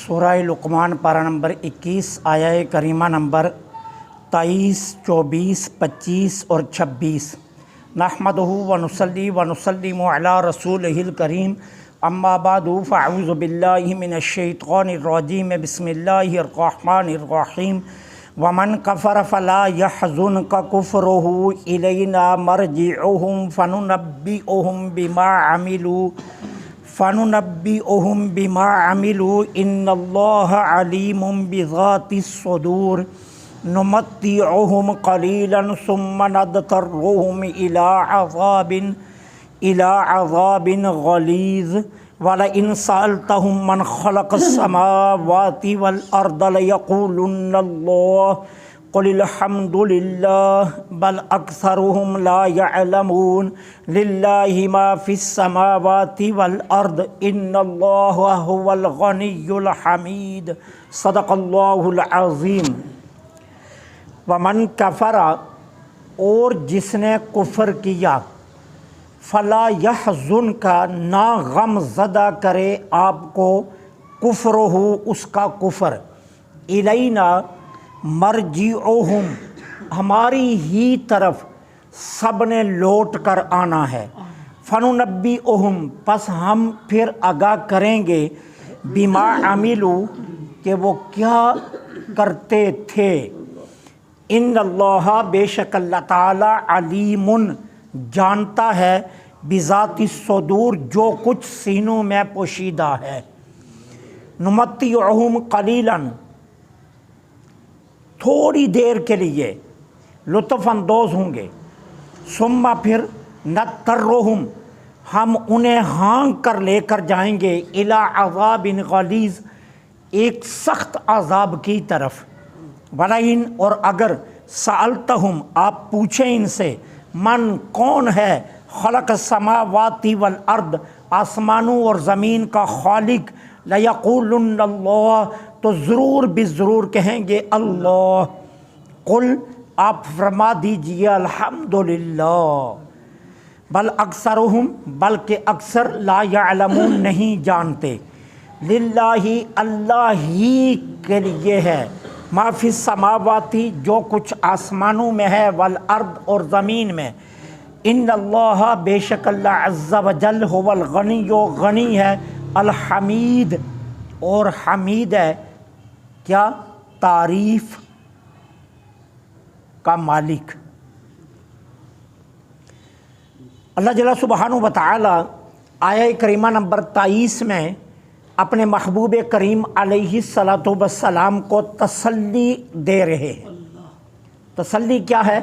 سورہ لقمان پارہ نمبر 21 آیہ کریمہ نمبر 23، 24، 25 اور 26۔ نحمدہ ونصلی ونسلم علی رسولہ الکریم، اما بعد فاعوذ باللہ من الشیطان الرجیم، بسم اللہ الرحمن الرحیم۔ ومن کفر فلا یحزنک کفرہ الینا مرجعہم فننبئہم بما عملوا ان اللہ علیم بذات الصدور۔ نمتعہم قلیلا ثم نضطرہم الی عذاب غلیظ۔ وَلَئِن سَأَلْتَهُم مَّنْ خَلَقَ السَّمَاوَاتِ وَالْأَرْضَ لَيَقُولُنَّ اللَّهُ قُلِ الْحَمْدُ لِلَّهِ بَلْ أَكْثَرُهُمْ لَا يَعْلَمُونَ۔ لِلَّهِ مَا فِي السَّمَاوَاتِ وَالْأَرْضِ إِنَّ اللَّهَ هُوَ الْغَنِيُّ الْحَمِيدُ۔ صدق اللہ العظیم۔ وَمَنْ كَفَرَ، اور جس نے کفر کیا، فلا یحزنک، نہ غم زدہ کرے آپ کو، کفرہ، اس کا کفر، الینا، مرجعہم، ہماری ہی طرف سب نے لوٹ کر آنا ہے، فننبئہم، پس ہم پھر آگاہ کریں گے، بما عملوا، کہ وہ کیا کرتے تھے، ان اللہ، بے شک اللہ تعالی، علیم، جانتا ہے، بذات الصدور، جو کچھ سینوں میں پوشیدہ ہے۔ نمتعہم قلیلا، تھوڑی دیر کے لیے لطف اندوز ہوں گے، ثم پھر نضطرہم، ہم انہیں ہانک کر لے کر جائیں گے، الی عذاب غلیظ، ایک سخت عذاب کی طرف۔ ولئن، اور اگر سألتہم، آپ پوچھیں ان سے، من، کون ہے، خلق السماوات والارض، آسمانوں اور زمین کا خالق، لیقولن اللہ، تو ضرور بالضرور کہیں گے اللہ۔ قل، آپ فرما دیجئے، الحمدللہ، بل اکثرہم، بلکہ اکثر، لا یعلمون، نہیں جانتے، للہ، اللہ ہی کے لیے ہے، ما فی السماوات، جو کچھ آسمانوں میں ہے، والارض، اور زمین میں، ان اللہ، بے شک اللہ، عز وجل، هو الغنی، غنی ہے، الحمید، اور حمید ہے، کیا، تعریف کا مالک۔ اللہ جل سبحانہ و تعالی آیہ کریمہ نمبر 23 میں اپنے محبوب کریم علیہ الصلاۃ والسلام کو تسلی دے رہے ہیں۔ تسلی کیا ہے؟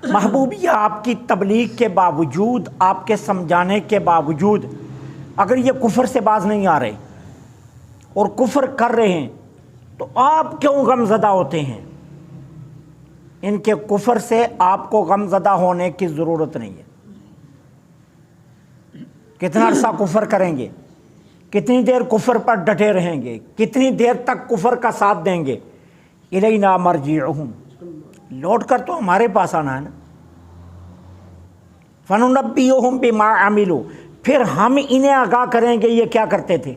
محبوبیہ، آپ کی تبلیغ کے باوجود، آپ کے سمجھانے کے باوجود، اگر یہ کفر سے باز نہیں آ رہے اور کفر کر رہے ہیں تو آپ کیوں غم زدہ ہوتے ہیں؟ ان کے کفر سے آپ کو غم زدہ ہونے کی ضرورت نہیں ہے۔ کتنا عرصہ کفر کریں گے، کتنی دیر کفر پر ڈٹے رہیں گے، کتنی دیر تک کفر کا ساتھ دیں گے؟ الینا مرجعہم، لوٹ کر تو ہمارے پاس آنا ہے نا۔ فننبئہم بما عملوا، پھر ہم انہیں آگاہ کریں گے یہ کیا کرتے تھے۔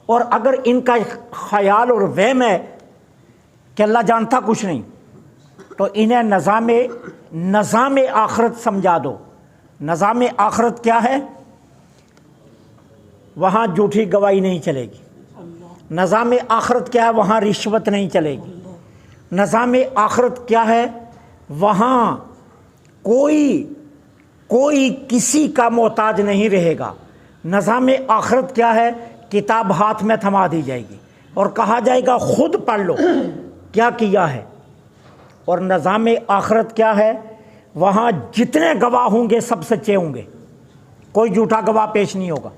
اور اگر ان کا خیال اور وہم ہے کہ اللہ جانتا کچھ نہیں، تو انہیں نظام آخرت سمجھا دو۔ نظام آخرت کیا ہے؟ وہاں جھوٹی گواہی نہیں چلے گی۔ نظام آخرت کیا ہے؟ وہاں رشوت نہیں چلے گی۔ نظام آخرت کیا ہے؟ وہاں کوئی کسی کا محتاج نہیں رہے گا۔ نظام آخرت کیا ہے؟ کتاب ہاتھ میں تھما دی جائے گی اور کہا جائے گا خود پڑھ لو کیا کیا ہے۔ اور نظام آخرت کیا ہے؟ وہاں جتنے گواہ ہوں گے سب سچے ہوں گے، کوئی جھوٹا گواہ پیش نہیں ہوگا۔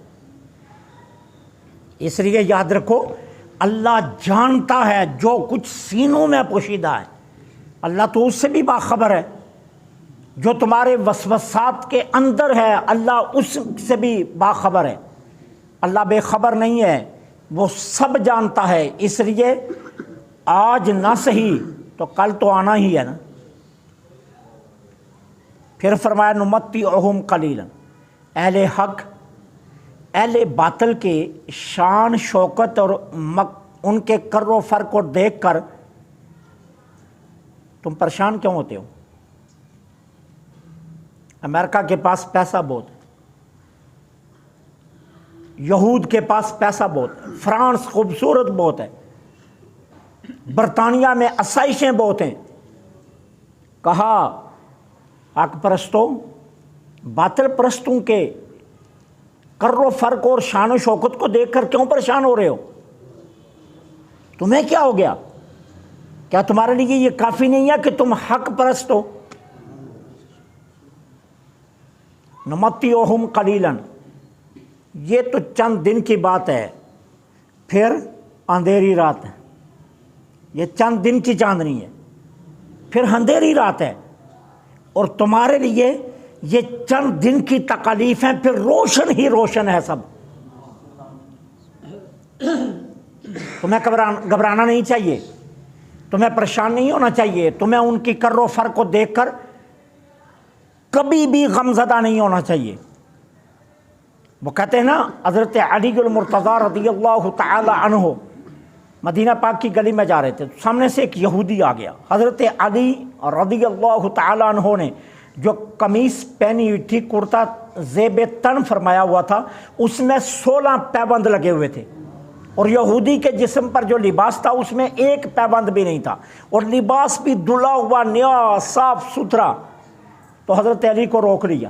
اس لیے یاد رکھو، اللہ جانتا ہے جو کچھ سینوں میں پوشیدہ ہے۔ اللہ تو اس سے بھی باخبر ہے، جو تمہارے وسوسات کے اندر ہے، اللہ اس سے بھی باخبر ہے۔ اللہ بے خبر نہیں ہے، وہ سب جانتا ہے۔ اس لیے آج نہ صحیح تو کل تو آنا ہی ہے نا۔ پھر فرمایا نمتعہم قلیلا، اہل حق اہل باطل کے شان شوکت اور ان کے کر و فر کو دیکھ کر تم پریشان کیوں ہوتے ہو؟ امریکہ کے پاس پیسہ بہت ہے، یہود کے پاس پیسہ بہت ہے، فرانس خوبصورت بہت ہے، برطانیہ میں آسائشیں بہت ہیں۔ کہا حق پرستوں، باطل پرستوں کے کر و فرق اور شان و شوکت کو دیکھ کر کیوں پریشان ہو رہے ہو؟ تمہیں کیا ہو گیا؟ کیا تمہارے لیے یہ کافی نہیں ہے کہ تم حق پرست ہو؟ نمتعہم قلیلا، یہ تو چند دن کی بات ہے، پھر اندھیری رات ہے۔ یہ چند دن کی چاندنی ہے، پھر اندھیری رات ہے، اور تمہارے لیے یہ چند دن کی تکالیف ہیں، پھر روشن ہی روشن ہے سب۔ تمہیں گھبرانا نہیں چاہیے، تمہیں پریشان نہیں ہونا چاہیے، تمہیں ان کی کر و فر کو دیکھ کر کبھی بھی غمزدہ نہیں ہونا چاہیے۔ وہ کہتے ہیں نا، حضرت علی المرتضیٰ رضی اللہ تعالی عنہ مدینہ پاک کی گلی میں جا رہے تھے، سامنے سے ایک یہودی آ گیا۔ حضرت علی رضی اللہ تعالی عنہ نے جو قمیص پہنی ہوئی تھی، کرتا زیب تن فرمایا ہوا تھا، اس میں 16 پیبند لگے ہوئے تھے، اور یہودی کے جسم پر جو لباس تھا اس میں ایک پیبند بھی نہیں تھا، اور لباس بھی دھلا ہوا نیا صاف ستھرا۔ تو حضرت علی کو روک لیا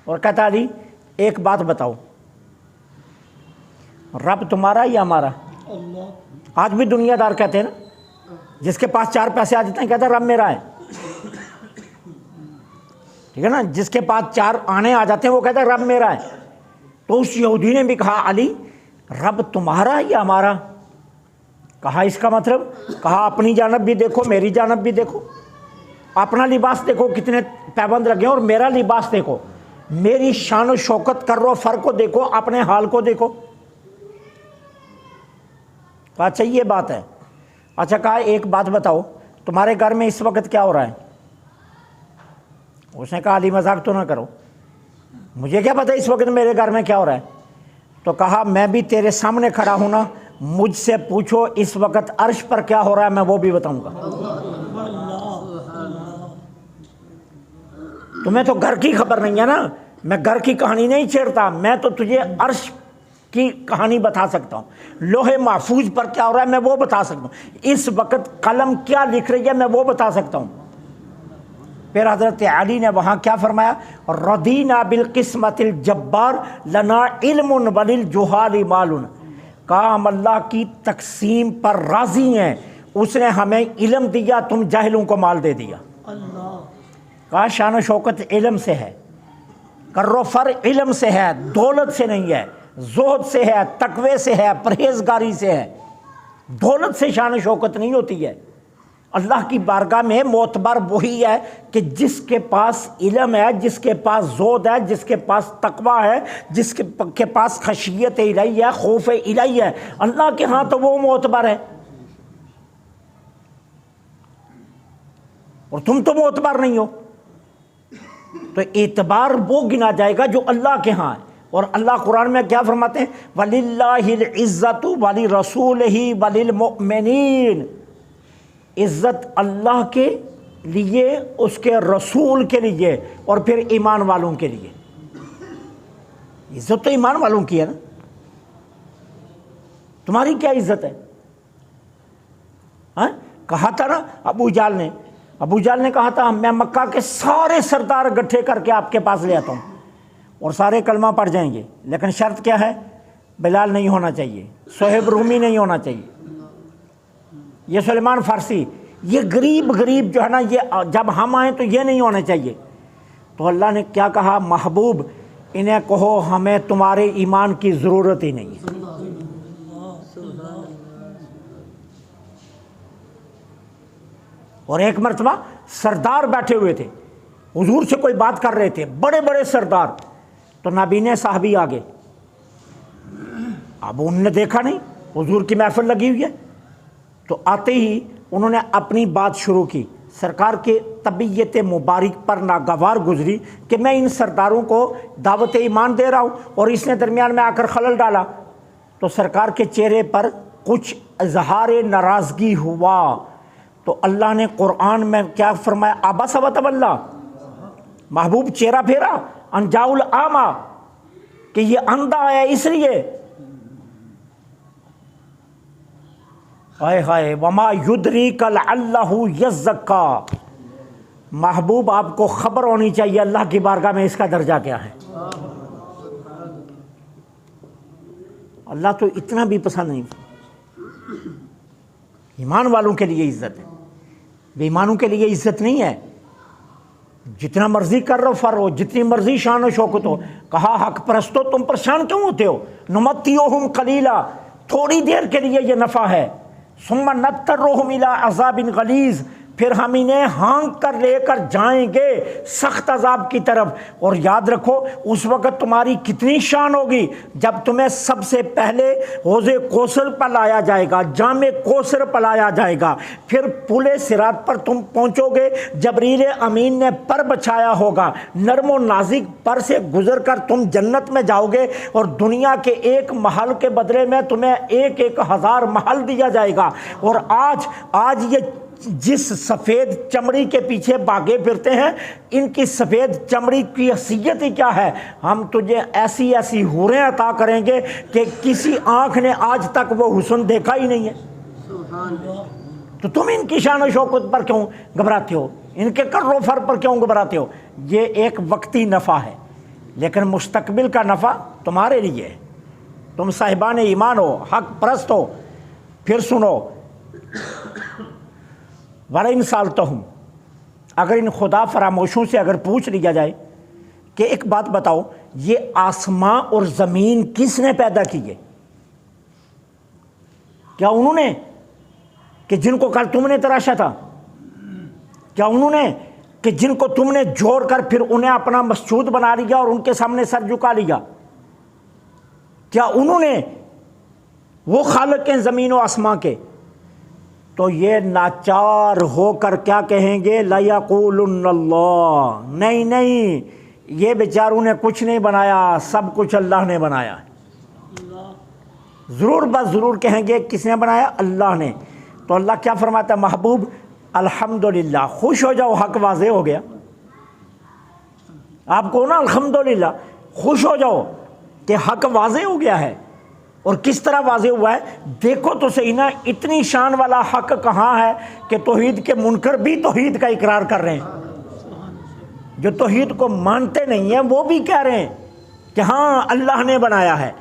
اور کہتا، علی ایک بات بتاؤ، رب تمہارا یا ہمارا؟ آج بھی دنیا دار کہتے ہیں نا، جس کے پاس 4 پیسے آ جاتے ہیں کہتا ہے رب میرا ہے، ٹھیک ہے نا، جس کے پاس 4 آنے آ جاتے ہیں وہ کہتا ہے رب میرا ہے۔ تو اس یہودی نے بھی کہا، علی رب تمہارا یا ہمارا؟ کہا اس کا مطلب؟ کہا اپنی جانب بھی دیکھو، میری جانب بھی دیکھو، اپنا لباس دیکھو کتنے پیبند لگے ہیں، اور میرا لباس دیکھو، میری شان و شوکت کر و فر کو دیکھو، اپنے حال کو دیکھو۔ کہا اچھا یہ بات ہے۔ اچھا کہا ایک بات بتاؤ، تمہارے گھر میں اس وقت کیا ہو رہا ہے؟ اس نے کہا علی مذاق تو نہ کرو، مجھے کیا پتہ اس وقت میرے گھر میں کیا ہو رہا ہے؟ تو کہا میں بھی تیرے سامنے کھڑا ہوں نا، مجھ سے پوچھو اس وقت عرش پر کیا ہو رہا ہے، میں وہ بھی بتاؤں گا۔ تمہیں تو گھر کی خبر نہیں ہے نا، میں گھر کی کہانی نہیں چھیڑتا، میں تو تجھے عرش کی کہانی بتا سکتا ہوں، لوح محفوظ پر کیا ہو رہا ہے میں وہ بتا سکتا ہوں، اس وقت قلم کیا لکھ رہی ہے میں وہ بتا سکتا ہوں۔ پھر حضرت علی نے وہاں کیا فرمایا؟ رضینا بالقسمت الجبار لنا علم وللجہال مال، کہا ہم اللہ کی تقسیم پر راضی ہیں، اس نے ہمیں علم دیا، تم جاہلوں کو مال دے دیا۔ کہا شان و شوکت علم سے ہے، کر و فر علم سے ہے، دولت سے نہیں ہے، زہد سے ہے، تقوی سے ہے، پرہیزگاری سے ہے۔ دولت سے شان و شوکت نہیں ہوتی ہے۔ اللہ کی بارگاہ میں معتبر وہی ہے کہ جس کے پاس علم ہے، جس کے پاس زہد ہے، جس کے پاس تقوی ہے، جس کے پاس خشیت الہی ہے، خوف الہی ہے، اللہ کے ہاں تو وہ معتبر ہے، اور تم تو معتبر نہیں ہو۔ تو اعتبار وہ گنا جائے گا جو اللہ کے ہاں ہے، اور اللہ قرآن میں کیا فرماتے ہیں؟ وَلِلَّهِ الْعِزَّةُ وَلِرَسُولِهِ وَلِلْمُؤْمِنِينَ، عزت اللہ کے لیے، اس کے رسول کے لیے، اور پھر ایمان والوں کے لیے۔ عزت تو ایمان والوں کی ہے نا، تمہاری کیا عزت ہے؟ ہاں کہا تھا نا ابو جہل نے کہا تھا میں مکہ کے سارے سردار گٹھے کر کے آپ کے پاس لے آتا ہوں اور سارے کلمہ پڑھ جائیں گے، لیکن شرط کیا ہے؟ بلال نہیں ہونا چاہیے، صہیب رومی نہیں ہونا چاہیے، یہ سلیمان فارسی، یہ غریب جو ہے نا، یہ جب ہم آئیں تو یہ نہیں ہونا چاہیے۔ تو اللہ نے کیا کہا؟ محبوب انہیں کہو ہمیں تمہارے ایمان کی ضرورت ہی نہیں ہے۔ اور ایک مرتبہ سردار بیٹھے ہوئے تھے، حضور سے کوئی بات کر رہے تھے، بڑے بڑے سردار، تو نابینے صحابی آگے، اب انہوں نے دیکھا نہیں حضور کی محفل لگی ہوئی ہے، تو آتے ہی انہوں نے اپنی بات شروع کی، سرکار کی طبیعت مبارک پر ناگوار گزری کہ میں ان سرداروں کو دعوت ایمان دے رہا ہوں اور اس نے درمیان میں آ کر خلل ڈالا، تو سرکار کے چہرے پر کچھ اظہار ناراضگی ہوا، تو اللہ نے قرآن میں کیا فرمایا؟ عبس وتولی، محبوب چہرہ پھیرا، ان جاء الاعمی، کہ یہ اندھا ہے اس لیے، ہائے ہائے، وما یدریک لعلہ یزکی، محبوب آپ کو خبر ہونی چاہیے اللہ کی بارگاہ میں اس کا درجہ کیا ہے۔ اللہ تو اتنا بھی پسند نہیں، ایمان والوں کے لیے عزت ہے، بے ایمانوں کے لیے عزت نہیں ہے۔ جتنا مرضی کر رہو فر ہو، جتنی مرضی شان و شوکت ہو، کہا حق پرستو تم پریشان کیوں ہوتے ہو؟ نمتعہم قلیلا، تھوڑی دیر کے لیے یہ نفع ہے، ثم نضطرہم الی عذاب غلیظ، پھر ہم انہیں ہانک کر لے کر جائیں گے سخت عذاب کی طرف۔ اور یاد رکھو اس وقت تمہاری کتنی شان ہوگی جب تمہیں سب سے پہلے حوض کوثر پر لایا جائے گا، جام کوثر پر لایا جائے گا، پھر پل صراط پر تم پہنچو گے، جبریل امین نے پر بچھایا ہوگا، نرم و نازک پر سے گزر کر تم جنت میں جاؤ گے، اور دنیا کے ایک محل کے بدلے میں تمہیں 1,000 محل دیا جائے گا۔ اور آج یہ جس سفید چمڑی کے پیچھے بھاگے پھرتے ہیں، ان کی سفید چمڑی کی حیثیت ہی کیا ہے؟ ہم تجھے ایسی ایسی حوریں عطا کریں گے کہ کسی آنکھ نے آج تک وہ حسن دیکھا ہی نہیں ہے۔ تو تم ان کی شان و شوکت پر کیوں گھبراتے ہو؟ ان کے کر و فر پر کیوں گھبراتے ہو؟ یہ ایک وقتی نفع ہے، لیکن مستقبل کا نفع تمہارے لیے ہے۔ تم صاحبان ایمان ہو، حق پرست ہو۔ پھر سنو، وَلَئِن سَأَلْتَهُمْ، اگر ان خدا فراموشوں سے اگر پوچھ لیا جائے کہ ایک بات بتاؤ، یہ آسمان اور زمین کس نے پیدا کیے؟ کیا انہوں نے کہ جن کو کل تم نے تراشا تھا؟ کیا انہوں نے کہ جن کو تم نے جوڑ کر پھر انہیں اپنا مسجود بنا لیا اور ان کے سامنے سر جھکا لیا؟ کیا انہوں نے وہ خالق ہیں زمین و آسمان کے؟ تو یہ ناچار ہو کر کیا کہیں گے؟ لَيَقُولُنَّ اللَّهُ، نہیں، یہ بیچاروں نے کچھ نہیں بنایا، سب کچھ اللہ نے بنایا۔ ضرور بس ضرور کہیں گے کس نے بنایا؟ اللہ نے۔ تو اللہ کیا فرماتا ہے؟ محبوب الحمدللہ، خوش ہو جاؤ، حق واضح ہو گیا۔ آپ کو نا الحمدللہ خوش ہو جاؤ کہ حق واضح ہو گیا ہے۔ اور کس طرح واضح ہوا ہے؟ دیکھو تو صحیح نا، اتنی شان والا حق کہاں ہے کہ توحید کے منکر بھی توحید کا اقرار کر رہے ہیں، جو توحید کو مانتے نہیں ہیں وہ بھی کہہ رہے ہیں کہ ہاں اللہ نے بنایا ہے۔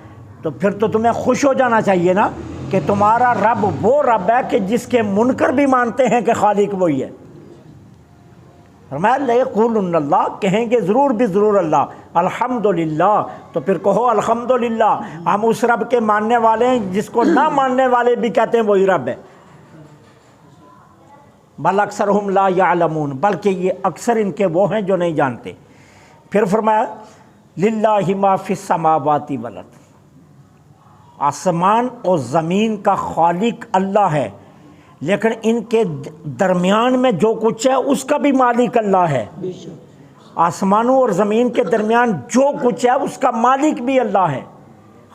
تو پھر تو تمہیں خوش ہو جانا چاہیے نا کہ تمہارا رب وہ رب ہے کہ جس کے منکر بھی مانتے ہیں کہ خالق وہی ہے۔ فرمایا لَيَقُولُنَّ اللَّهُ، کہیں گے ضرور بھی ضرور اللہ، الحمدللہ۔ تو پھر کہو الحمدللہ، ہم اس رب کے ماننے والے ہیں جس کو نہ ماننے والے بھی کہتے ہیں وہی رب ہے۔ بل اکثرہم لا یعلمون، بلکہ یہ اکثر ان کے وہ ہیں جو نہیں جانتے۔ پھر فرمایا للہ ما فی السماوات والارض، آسمان اور زمین کا خالق اللہ ہے، لیکن ان کے درمیان میں جو کچھ ہے اس کا بھی مالک اللہ ہے۔ آسمانوں اور زمین کے درمیان جو کچھ ہے اس کا مالک بھی اللہ ہے،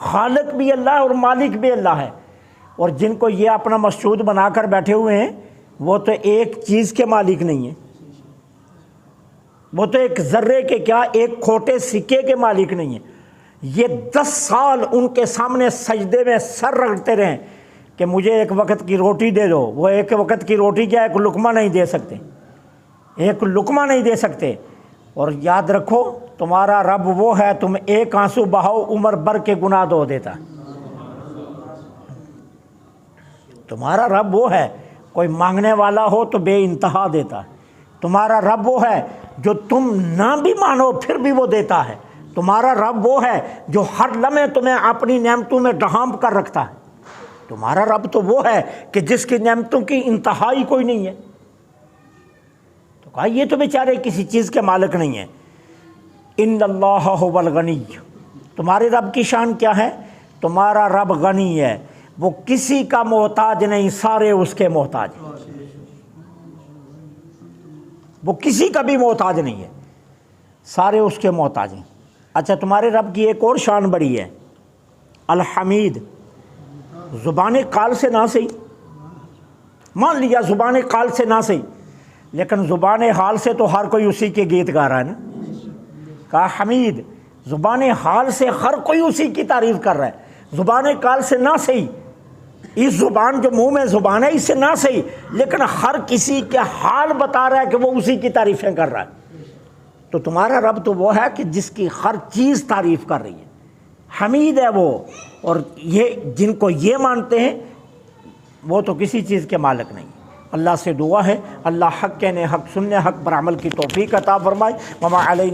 خالق بھی اللہ ہے اور مالک بھی اللہ ہے۔ اور جن کو یہ اپنا مسجود بنا کر بیٹھے ہوئے ہیں وہ تو ایک چیز کے مالک نہیں ہیں، وہ تو ایک ذرے کے کیا، ایک کھوٹے سکے کے مالک نہیں ہیں۔ یہ 10 سال ان کے سامنے سجدے میں سر رگڑتے رہیں کہ مجھے ایک وقت کی روٹی دے دو۔ وہ ایک وقت کی روٹی کیا، ایک لقمہ نہیں دے سکتے، ایک لقمہ نہیں دے سکتے۔ اور یاد رکھو تمہارا رب وہ ہے، تم ایک آنسو بہاؤ عمر بھر کے گناہ دھو دیتا۔ تمہارا رب وہ ہے، کوئی مانگنے والا ہو تو بے انتہا دیتا ہے۔ تمہارا رب وہ ہے جو تم نہ بھی مانو پھر بھی وہ دیتا ہے۔ تمہارا رب وہ ہے جو ہر لمحے تمہیں اپنی نعمتوں میں ڈھانپ کر رکھتا ہے۔ تمہارا رب تو وہ ہے کہ جس کی نعمتوں کی انتہائی کوئی نہیں ہے۔ تو کہا یہ تو بیچارے کسی چیز کے مالک نہیں ہیں۔ ان اللہ هو الغنی، تمہارے رب کی شان کیا ہے؟ تمہارا رب غنی ہے، وہ کسی کا محتاج نہیں، سارے اس کے محتاج ہیں۔ وہ کسی کا بھی محتاج نہیں ہے، سارے اس کے محتاج ہیں۔ اچھا تمہارے رب کی ایک اور شان بڑی ہے، الحمید، زبان قال سے نہ صحیح، مان لیا زبان قال سے نہ صحیح، لیکن زبان حال سے تو ہر کوئی اسی کے گیت گا رہا ہے نا۔ کہا حمید، زبان حال سے ہر کوئی اسی کی تعریف کر رہا ہے، زبان قال سے نہ صحیح، اس زبان جو منہ میں زبان ہے اس سے نہ صحیح، لیکن ہر کسی کے حال بتا رہا ہے کہ وہ اسی کی تعریفیں کر رہا ہے۔ تو تمہارا رب تو وہ ہے کہ جس کی ہر چیز تعریف کر رہی ہے، حمید ہے وہ، اور یہ جن کو یہ مانتے ہیں وہ تو کسی چیز کے مالک نہیں۔ اللہ سے دعا ہے اللہ حق کہنے، حق سننے، حق پر عمل کی توفیق عطا فرمائے۔ وما علینا